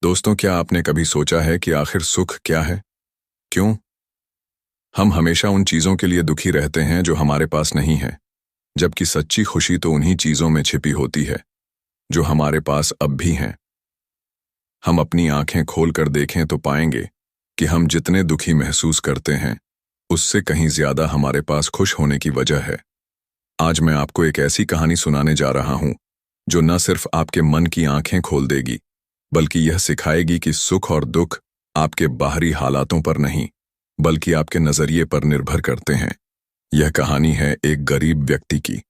दोस्तों, क्या आपने कभी सोचा है कि आखिर सुख क्या है? क्यों हम हमेशा उन चीजों के लिए दुखी रहते हैं जो हमारे पास नहीं है, जबकि सच्ची खुशी तो उन्हीं चीजों में छिपी होती है जो हमारे पास अब भी हैं। हम अपनी आंखें खोलकर देखें तो पाएंगे कि हम जितने दुखी महसूस करते हैं, उससे कहीं ज्यादा हमारे पास खुश होने की वजह है। आज मैं आपको एक ऐसी कहानी सुनाने जा रहा हूं जो न सिर्फ आपके मन की आंखें खोल देगी, बल्कि यह सिखाएगी कि सुख और दुख आपके बाहरी हालातों पर नहीं, बल्कि आपके नजरिए पर निर्भर करते हैं। यह कहानी है एक गरीब व्यक्ति की,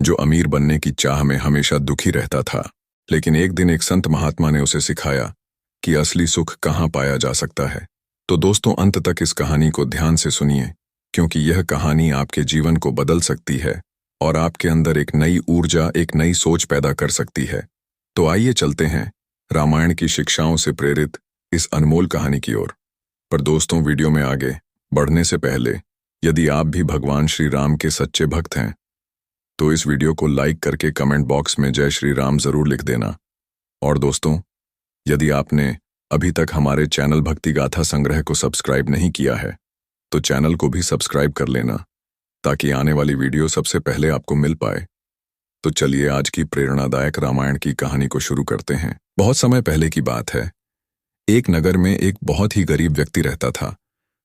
जो अमीर बनने की चाह में हमेशा दुखी रहता था। लेकिन एक दिन एक संत महात्मा ने उसे सिखाया कि असली सुख कहाँ पाया जा सकता है। तो दोस्तों, अंत तक इस कहानी को ध्यान से सुनिए, क्योंकि यह कहानी आपके जीवन को बदल सकती है और आपके अंदर एक नई ऊर्जा, एक नई सोच पैदा कर सकती है। तो आइए चलते हैं रामायण की शिक्षाओं से प्रेरित इस अनमोल कहानी की ओर। पर दोस्तों, वीडियो में आगे बढ़ने से पहले यदि आप भी भगवान श्री राम के सच्चे भक्त हैं, तो इस वीडियो को लाइक करके कमेंट बॉक्स में जय श्री राम जरूर लिख देना। और दोस्तों, यदि आपने अभी तक हमारे चैनल भक्ति गाथा संग्रह को सब्सक्राइब नहीं किया है, तो चैनल को भी सब्सक्राइब कर लेना, ताकि आने वाली वीडियो सबसे पहले आपको मिल पाए। तो चलिए आज की प्रेरणादायक रामायण की कहानी को शुरू करते हैं। बहुत समय पहले की बात है। एक नगर में एक बहुत ही गरीब व्यक्ति रहता था।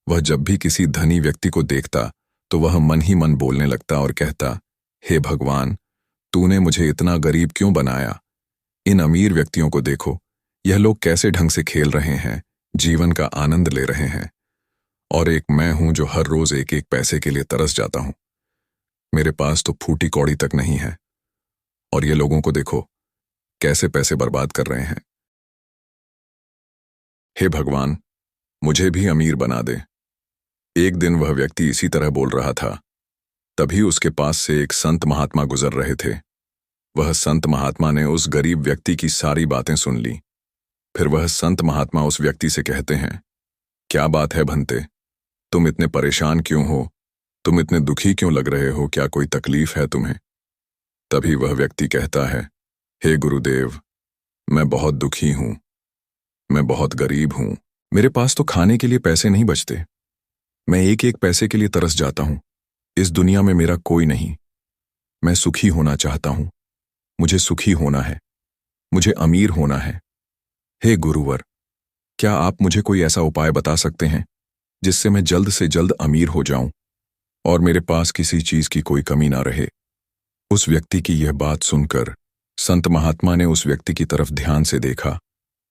वह जब भी किसी धनी व्यक्ति को देखता तो वह मन ही मन बोलने लगता और कहता, हे भगवान, तूने मुझे इतना गरीब क्यों बनाया? इन अमीर व्यक्तियों को देखो, यह लोग कैसे ढंग से खेल रहे हैं, जीवन का आनंद ले रहे हैं, और एक मैं हूं जो हर रोज एक एक पैसे के लिए तरस जाता हूं। मेरे पास तो फूटी कौड़ी तक नहीं है, और ये लोगों को देखो कैसे पैसे बर्बाद कर रहे हैं। हे भगवान, मुझे भी अमीर बना दे। एक दिन वह व्यक्ति इसी तरह बोल रहा था। तभी उसके पास से एक संत महात्मा गुजर रहे थे। वह संत महात्मा ने उस गरीब व्यक्ति की सारी बातें सुन ली। फिर वह संत महात्मा उस व्यक्ति से कहते हैं, क्या बात है भंते, तुम इतने परेशान क्यों हो? तुम इतने दुखी क्यों लग रहे हो? क्या कोई तकलीफ है तुम्हें? तभी वह व्यक्ति कहता है, हे गुरुदेव, मैं बहुत दुखी हूं, मैं बहुत गरीब हूं। मेरे पास तो खाने के लिए पैसे नहीं बचते। मैं एक एक पैसे के लिए तरस जाता हूं। इस दुनिया में मेरा कोई नहीं। मैं सुखी होना चाहता हूं। मुझे सुखी होना है। मुझे अमीर होना है। हे गुरुवर, क्या आप मुझे कोई ऐसा उपाय बता सकते हैं जिससे मैं जल्द से जल्द अमीर हो जाऊं और मेरे पास किसी चीज की कोई कमी ना रहे? उस व्यक्ति की यह बात सुनकर संत महात्मा ने उस व्यक्ति की तरफ ध्यान से देखा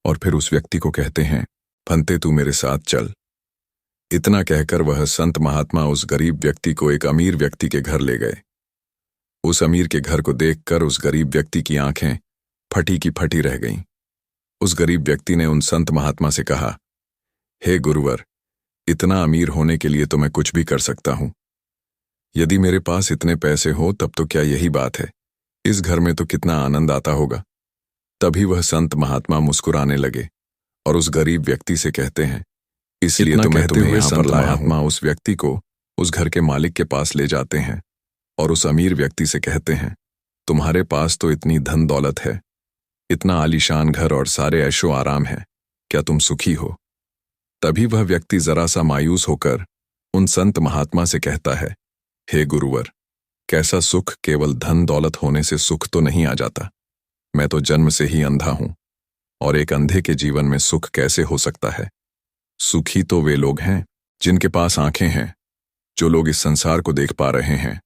और फिर उस व्यक्ति को कहते हैं, भंते तू मेरे साथ चल। इतना कहकर वह संत महात्मा उस गरीब व्यक्ति को एक अमीर व्यक्ति के घर ले गए। उस अमीर के घर को देखकर उस गरीब व्यक्ति की आंखें फटी की फटी रह गईं। उस गरीब व्यक्ति ने उन संत महात्मा से कहा, हे गुरुवर, इतना अमीर होने के लिए तो मैं कुछ भी कर सकता हूं। यदि मेरे पास इतने पैसे हो तब तो क्या यही बात है, इस घर में तो कितना आनंद आता होगा। तभी वह संत महात्मा मुस्कुराने लगे और उस गरीब व्यक्ति से कहते हैं, इसलिए तो मैं तुम्हें यहाँ पर लाया हूं। उस व्यक्ति को उस घर के मालिक के पास ले जाते हैं और उस अमीर व्यक्ति से कहते हैं, तुम्हारे पास तो इतनी धन दौलत है, इतना आलीशान घर और सारे ऐशो आराम है, क्या तुम सुखी हो? तभी वह व्यक्ति जरा सा मायूस होकर उन संत महात्मा से कहता है, हे गुरुवर, कैसा सुख केवल धन दौलत होने से सुख तो नहीं आ जाता। मैं तो जन्म से ही अंधा हूं, और एक अंधे के जीवन में सुख कैसे हो सकता है? सुखी तो वे लोग हैं जिनके पास आंखें हैं, जो लोग इस संसार को देख पा रहे हैं,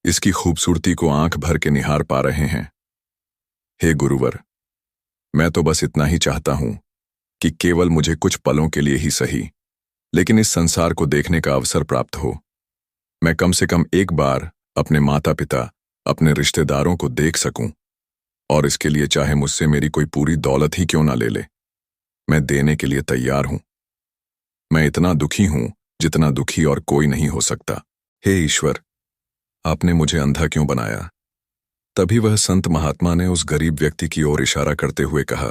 इसकी खूबसूरती को आंख भर के निहार पा रहे हैं। हे गुरुवर, मैं तो बस इतना ही चाहता हूं कि केवल मुझे कुछ पलों के लिए ही सही, लेकिन इस संसार को देखने का अवसर प्राप्त हो। मैं कम से कम एक बार अपने माता पिता, अपने रिश्तेदारों को देख सकूं, और इसके लिए चाहे मुझसे मेरी कोई पूरी दौलत ही क्यों ना ले ले, मैं देने के लिए तैयार हूं। मैं इतना दुखी हूं जितना दुखी और कोई नहीं हो सकता। हे ईश्वर, आपने मुझे अंधा क्यों बनाया? तभी वह संत महात्मा ने उस गरीब व्यक्ति की ओर इशारा करते हुए कहा,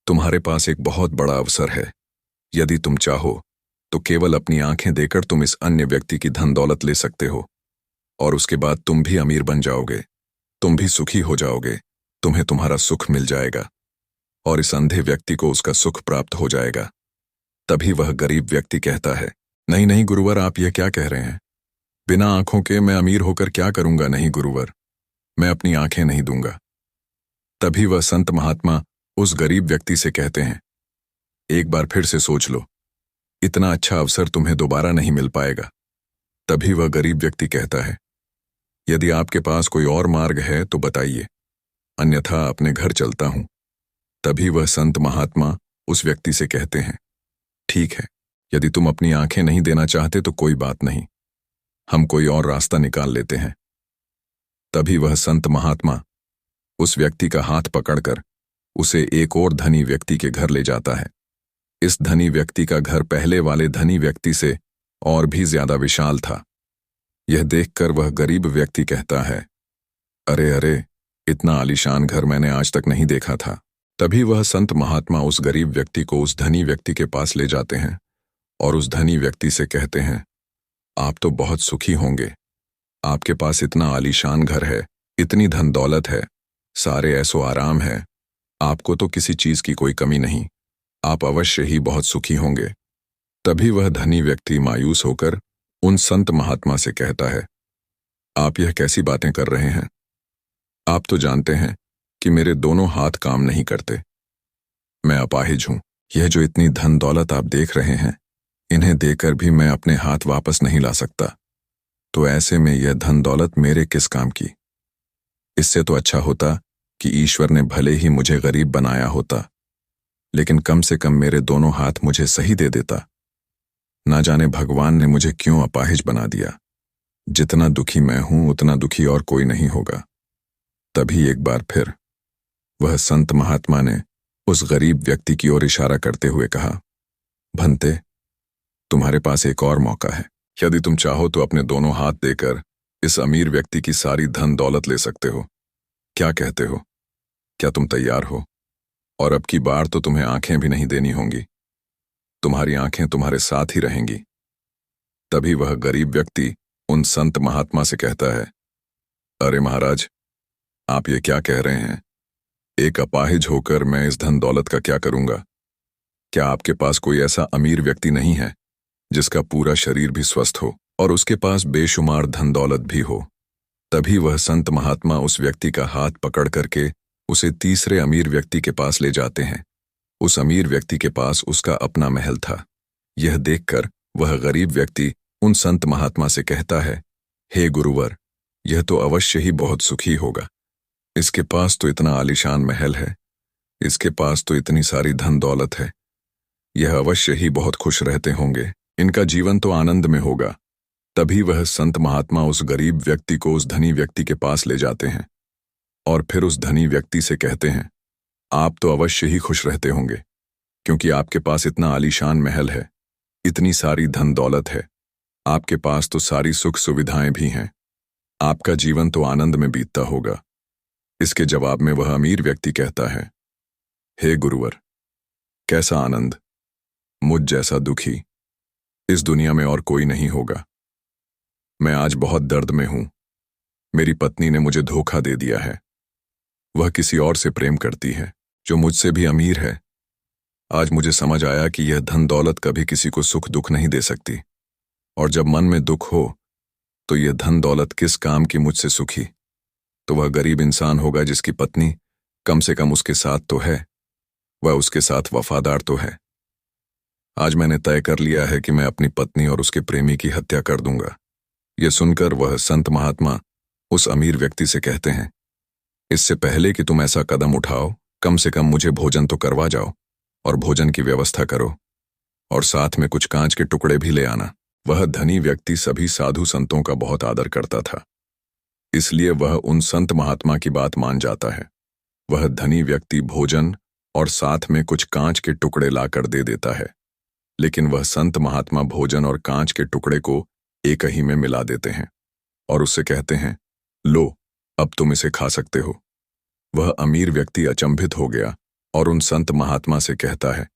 तुम्हारे पास एक बहुत बड़ा अवसर है। यदि तुम चाहो तो केवल अपनी आंखें देकर तुम इस अन्य व्यक्ति की धन दौलत ले सकते हो, और उसके बाद तुम भी अमीर बन जाओगे, तुम भी सुखी हो जाओगे, तुम्हें तुम्हारा सुख मिल जाएगा। और इस अंधे व्यक्ति को उसका सुख प्राप्त हो जाएगा। तभी वह गरीब व्यक्ति कहता है, नहीं नहीं गुरुवर, आप यह क्या कह रहे हैं? बिना आंखों के मैं अमीर होकर क्या करूंगा? नहीं गुरुवर, मैं अपनी आंखें नहीं दूंगा। तभी वह संत महात्मा उस गरीब व्यक्ति से कहते हैं, एक बार फिर से सोच लो, इतना अच्छा अवसर तुम्हें दोबारा नहीं मिल पाएगा। तभी वह गरीब व्यक्ति कहता है, यदि आपके पास कोई और मार्ग है तो बताइए, अन्यथा अपने घर चलता हूं। तभी वह संत महात्मा उस व्यक्ति से कहते हैं, ठीक है, यदि तुम अपनी आंखें नहीं देना चाहते तो कोई बात नहीं, हम कोई और रास्ता निकाल लेते हैं। तभी वह संत महात्मा उस व्यक्ति का हाथ पकड़कर उसे एक और धनी व्यक्ति के घर ले जाता है। इस धनी व्यक्ति का घर पहले वाले धनी व्यक्ति से और भी ज्यादा विशाल था। यह देखकर वह गरीब व्यक्ति कहता है, अरे अरे, इतना आलीशान घर मैंने आज तक नहीं देखा था। तभी वह संत महात्मा उस गरीब व्यक्ति को उस धनी व्यक्ति के पास ले जाते हैं और उस धनी व्यक्ति से कहते हैं, आप तो बहुत सुखी होंगे, आपके पास इतना आलीशान घर है, इतनी धन दौलत है, सारे ऐसो आराम है, आपको तो किसी चीज की कोई कमी नहीं, आप अवश्य ही बहुत सुखी होंगे। तभी वह धनी व्यक्ति मायूस होकर उन संत महात्मा से कहता है, आप यह कैसी बातें कर रहे हैं? आप तो जानते हैं कि मेरे दोनों हाथ काम नहीं करते, मैं अपाहिज हूं। यह जो इतनी धन दौलत आप देख रहे हैं, इन्हें देकर भी मैं अपने हाथ वापस नहीं ला सकता, तो ऐसे में यह धन दौलत मेरे किस काम की? इससे तो अच्छा होता कि ईश्वर ने भले ही मुझे गरीब बनाया होता, लेकिन कम से कम मेरे दोनों हाथ मुझे सही दे देता। ना जाने भगवान ने मुझे क्यों अपाहिज बना दिया। जितना दुखी मैं हूं उतना दुखी और कोई नहीं होगा। तभी एक बार फिर वह संत महात्मा ने उस गरीब व्यक्ति की ओर इशारा करते हुए कहा, भंते, तुम्हारे पास एक और मौका है। यदि तुम चाहो तो अपने दोनों हाथ देकर इस अमीर व्यक्ति की सारी धन दौलत ले सकते हो। क्या कहते हो? क्या तुम तैयार हो? और अब की बार तो तुम्हें आंखें भी नहीं देनी होंगी, तुम्हारी आंखें तुम्हारे साथ ही रहेंगी। तभी वह गरीब व्यक्ति उन संत महात्मा से कहता है, अरे महाराज, आप ये क्या कह रहे हैं? एक अपाहिज होकर मैं इस धन दौलत का क्या करूंगा? क्या आपके पास कोई ऐसा अमीर व्यक्ति नहीं है जिसका पूरा शरीर भी स्वस्थ हो और उसके पास बेशुमार धन दौलत भी हो? तभी वह संत महात्मा उस व्यक्ति का हाथ पकड़ करके उसे तीसरे अमीर व्यक्ति के पास ले जाते हैं। उस अमीर व्यक्ति के पास उसका अपना महल था। यह देखकर वह गरीब व्यक्ति उन संत महात्मा से कहता है, हे गुरुवर, यह तो अवश्य ही बहुत सुखी होगा। इसके पास तो इतना आलीशान महल है, इसके पास तो इतनी सारी धन दौलत है, यह अवश्य ही बहुत खुश रहते होंगे, इनका जीवन तो आनंद में होगा। तभी वह संत महात्मा उस गरीब व्यक्ति को उस धनी व्यक्ति के पास ले जाते हैं और फिर उस धनी व्यक्ति से कहते हैं, आप तो अवश्य ही खुश रहते होंगे, क्योंकि आपके पास इतना आलीशान महल है, इतनी सारी धन दौलत है, आपके पास तो सारी सुख सुविधाएं भी हैं, आपका जीवन तो आनंद में बीतता होगा। इसके जवाब में वह अमीर व्यक्ति कहता है, हे गुरुवर, कैसा आनंद? मुझ जैसा दुखी इस दुनिया में और कोई नहीं होगा। मैं आज बहुत दर्द में हूं। मेरी पत्नी ने मुझे धोखा दे दिया है। वह किसी और से प्रेम करती है जो मुझसे भी अमीर है। आज मुझे समझ आया कि यह धन दौलत कभी किसी को सुख दुख नहीं दे सकती, और जब मन में दुख हो तो यह धन दौलत किस काम की मुझसे सुखी? तो वह गरीब इंसान होगा जिसकी पत्नी कम से कम उसके साथ तो है, वह उसके साथ वफादार तो है। आज मैंने तय कर लिया है कि मैं अपनी पत्नी और उसके प्रेमी की हत्या कर दूंगा। यह सुनकर वह संत महात्मा उस अमीर व्यक्ति से कहते हैं, इससे पहले कि तुम ऐसा कदम उठाओ, कम से कम मुझे भोजन तो करवा जाओ और भोजन की व्यवस्था करो, और साथ में कुछ कांच के टुकड़े भी ले आना। वह धनी व्यक्ति सभी साधु संतों का बहुत आदर करता था, इसलिए वह उन संत महात्मा की बात मान जाता है। वह धनी व्यक्ति भोजन और साथ में कुछ कांच के टुकड़े लाकर दे देता है, लेकिन वह संत महात्मा भोजन और कांच के टुकड़े को एक ही में मिला देते हैं और उससे कहते हैं, लो, अब तुम इसे खा सकते हो। वह अमीर व्यक्ति अचंभित हो गया और उन संत महात्मा से कहता है,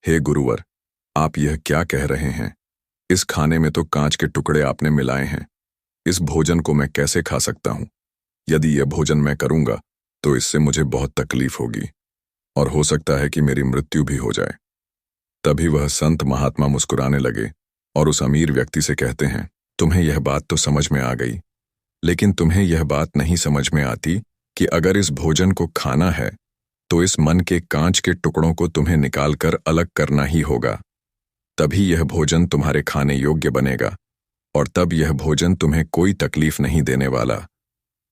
हे गुरुवर, आप यह क्या कह रहे हैं? इस खाने में तो कांच के टुकड़े आपने मिलाए हैं, इस भोजन को मैं कैसे खा सकता हूं? यदि यह भोजन मैं करूंगा तो इससे मुझे बहुत तकलीफ होगी। और हो सकता है कि मेरी मृत्यु भी हो जाए। तभी वह संत महात्मा मुस्कुराने लगे और उस अमीर व्यक्ति से कहते हैं, तुम्हें यह बात तो समझ में आ गई, लेकिन तुम्हें यह बात नहीं समझ में आती कि अगर इस भोजन को खाना है तो इस मन के कांच के टुकड़ों को तुम्हें निकालकर अलग करना ही होगा। तभी यह भोजन तुम्हारे खाने योग्य बनेगा और तब यह भोजन तुम्हें कोई तकलीफ नहीं देने वाला,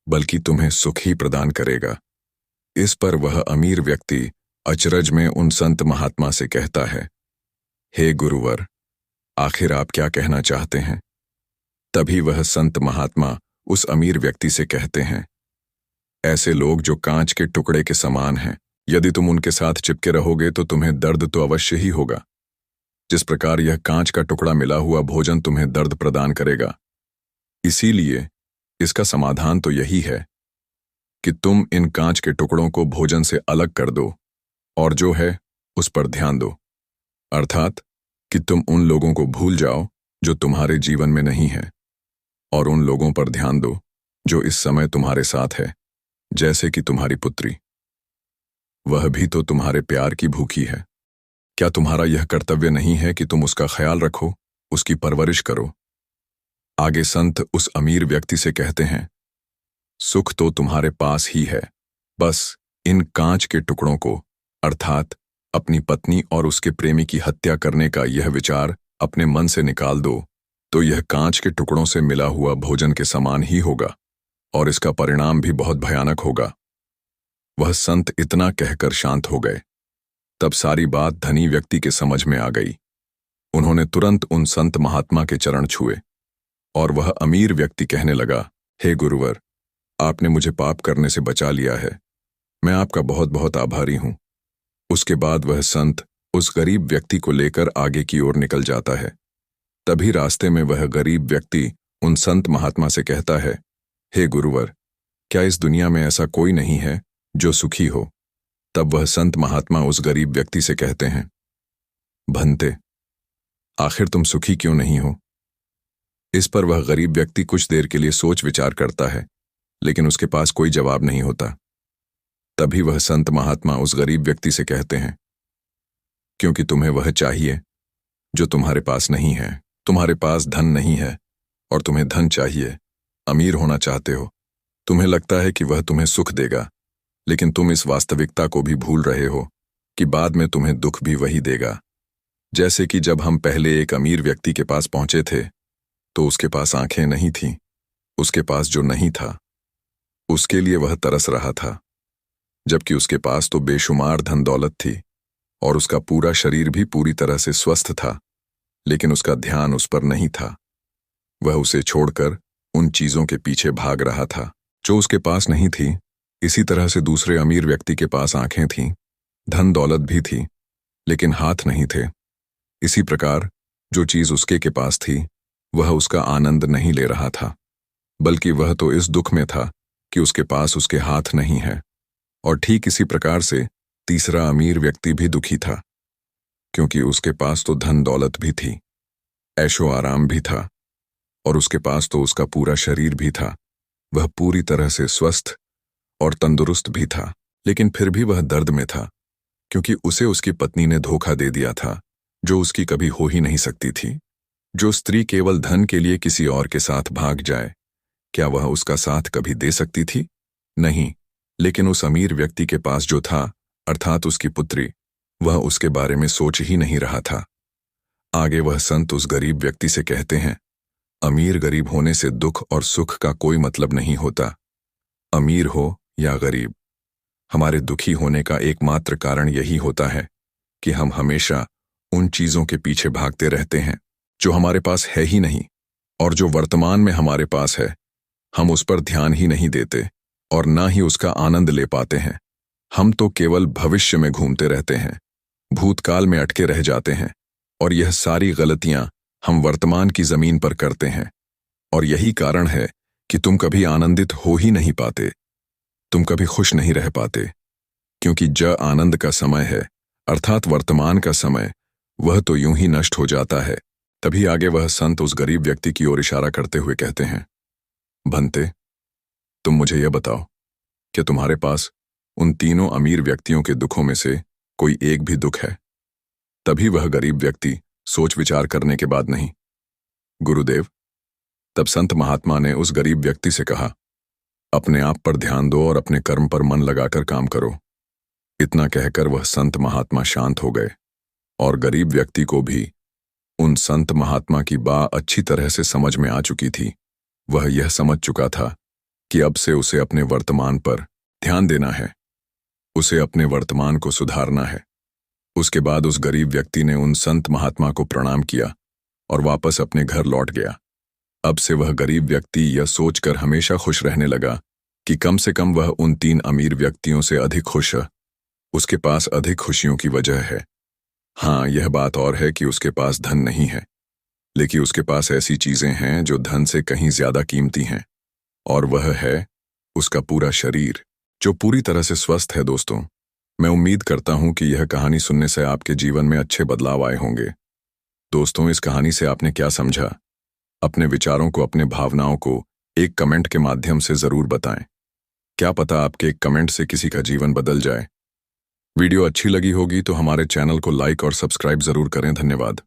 बल्कि तुम्हें सुख ही प्रदान करेगा। इस पर वह अमीर व्यक्ति अचरज में उन संत महात्मा से कहता है, हे गुरुवर, आखिर आप क्या कहना चाहते हैं? तभी वह संत महात्मा उस अमीर व्यक्ति से कहते हैं, ऐसे लोग जो कांच के टुकड़े के समान हैं, यदि तुम उनके साथ चिपके रहोगे तो तुम्हें दर्द तो अवश्य ही होगा। जिस प्रकार यह कांच का टुकड़ा मिला हुआ भोजन तुम्हें दर्द प्रदान करेगा। इसीलिए इसका समाधान तो यही है कि तुम इन कांच के टुकड़ों को भोजन से अलग कर दो और जो है उस पर ध्यान दो, अर्थात कि तुम उन लोगों को भूल जाओ जो तुम्हारे जीवन में नहीं है और उन लोगों पर ध्यान दो जो इस समय तुम्हारे साथ है, जैसे कि तुम्हारी पुत्री। वह भी तो तुम्हारे प्यार की भूखी है। क्या तुम्हारा यह कर्तव्य नहीं है कि तुम उसका ख्याल रखो, उसकी परवरिश करो? आगे संत उस अमीर व्यक्ति से कहते हैं, सुख तो तुम्हारे पास ही है, बस इन कांच के टुकड़ों को, अर्थात अपनी पत्नी और उसके प्रेमी की हत्या करने का यह विचार अपने मन से निकाल दो, तो यह कांच के टुकड़ों से मिला हुआ भोजन के समान ही होगा और इसका परिणाम भी बहुत भयानक होगा। वह संत इतना कहकर शांत हो गए। तब सारी बात धनी व्यक्ति के समझ में आ गई। उन्होंने तुरंत उन संत महात्मा के चरण छुए और वह अमीर व्यक्ति कहने लगा, हे गुरुवर, आपने मुझे पाप करने से बचा लिया है, मैं आपका बहुत बहुत आभारी हूं। उसके बाद वह संत उस गरीब व्यक्ति को लेकर आगे की ओर निकल जाता है। तभी रास्ते में वह गरीब व्यक्ति उन संत महात्मा से कहता है, हे गुरुवर, क्या इस दुनिया में ऐसा कोई नहीं है जो सुखी हो? तब वह संत महात्मा उस गरीब व्यक्ति से कहते हैं, भंते, आखिर तुम सुखी क्यों नहीं हो? इस पर वह गरीब व्यक्ति कुछ देर के लिए सोच विचार करता है, लेकिन उसके पास कोई जवाब नहीं होता। तभी वह संत महात्मा उस गरीब व्यक्ति से कहते हैं, क्योंकि तुम्हें वह चाहिए जो तुम्हारे पास नहीं है। तुम्हारे पास धन नहीं है और तुम्हें धन चाहिए, अमीर होना चाहते हो। तुम्हें लगता है कि वह तुम्हें सुख देगा, लेकिन तुम इस वास्तविकता को भी भूल रहे हो कि बाद में तुम्हें दुख भी वही देगा। जैसे कि जब हम पहले एक अमीर व्यक्ति के पास पहुंचे थे तो उसके पास आंखें नहीं थीं। उसके पास जो नहीं था उसके लिए वह तरस रहा था, जबकि उसके पास तो बेशुमार धन दौलत थी और उसका पूरा शरीर भी पूरी तरह से स्वस्थ था, लेकिन उसका ध्यान उस पर नहीं था। वह उसे छोड़कर उन चीजों के पीछे भाग रहा था जो उसके पास नहीं थी। इसी तरह से दूसरे अमीर व्यक्ति के पास आंखें थीं, धन दौलत भी थी, लेकिन हाथ नहीं थे। इसी प्रकार जो चीज उसके के पास थी वह उसका आनंद नहीं ले रहा था, बल्कि वह तो इस दुख में था कि उसके पास उसके हाथ नहीं है। और ठीक इसी प्रकार से तीसरा अमीर व्यक्ति भी दुखी था, क्योंकि उसके पास तो धन दौलत भी थी, ऐशो आराम भी था और उसके पास तो उसका पूरा शरीर भी था। वह पूरी तरह से स्वस्थ और तंदुरुस्त भी था, लेकिन फिर भी वह दर्द में था, क्योंकि उसे उसकी पत्नी ने धोखा दे दिया था, जो उसकी कभी हो ही नहीं सकती थी। जो स्त्री केवल धन के लिए किसी और के साथ भाग जाए, क्या वह उसका साथ कभी दे सकती थी? नहीं। लेकिन उस अमीर व्यक्ति के पास जो था, अर्थात उसकी पुत्री, वह उसके बारे में सोच ही नहीं रहा था। आगे वह संत उस गरीब व्यक्ति से कहते हैं, अमीर गरीब होने से दुख और सुख का कोई मतलब नहीं होता। अमीर हो या गरीब, हमारे दुखी होने का एकमात्र कारण यही होता है कि हम हमेशा उन चीजों के पीछे भागते रहते हैं जो हमारे पास है ही नहीं, और जो वर्तमान में हमारे पास है हम उस पर ध्यान ही नहीं देते और ना ही उसका आनंद ले पाते हैं। हम तो केवल भविष्य में घूमते रहते हैं, भूतकाल में अटके रह जाते हैं, और यह सारी गलतियां हम वर्तमान की जमीन पर करते हैं। और यही कारण है कि तुम कभी आनंदित हो ही नहीं पाते, तुम कभी खुश नहीं रह पाते, क्योंकि ज आनंद का समय है, अर्थात वर्तमान का समय, वह तो यूं ही नष्ट हो जाता है। तभी आगे वह संत उस गरीब व्यक्ति की ओर इशारा करते हुए कहते हैं, भंते, तुम मुझे यह बताओ कि तुम्हारे पास उन तीनों अमीर व्यक्तियों के दुखों में से कोई एक भी दुख है। तभी वह गरीब व्यक्ति सोच विचार करने के बाद नहीं, गुरुदेव, तब संत महात्मा ने उस गरीब व्यक्ति से कहा, अपने आप पर ध्यान दो और अपने कर्म पर मन लगाकर काम करो। इतना कहकर वह संत महात्मा शांत हो गए और गरीब व्यक्ति को भी उन संत महात्मा की बात अच्छी तरह से समझ में आ चुकी थी। वह यह समझ चुका था कि अब से उसे अपने वर्तमान पर ध्यान देना है, उसे अपने वर्तमान को सुधारना है। उसके बाद उस गरीब व्यक्ति ने उन संत महात्मा को प्रणाम किया और वापस अपने घर लौट गया। अब से वह गरीब व्यक्ति यह सोचकर हमेशा खुश रहने लगा कि कम से कम वह उन 3 अमीर व्यक्तियों से अधिक खुश है। उसके पास अधिक खुशियों की वजह है। हाँ, यह बात और है कि उसके पास धन नहीं है, लेकिन उसके पास ऐसी चीजें हैं जो धन से कहीं ज्यादा कीमती हैं, और वह है उसका पूरा शरीर, जो पूरी तरह से स्वस्थ है। दोस्तों, मैं उम्मीद करता हूं कि यह कहानी सुनने से आपके जीवन में अच्छे बदलाव आए होंगे। दोस्तों, इस कहानी से आपने क्या समझा? अपने विचारों को, अपने भावनाओं को एक कमेंट के माध्यम से जरूर बताएं। क्या पता आपके एक कमेंट से किसी का जीवन बदल जाए। वीडियो अच्छी लगी होगी तो हमारे चैनल को लाइक और सब्सक्राइब जरूर करें। धन्यवाद।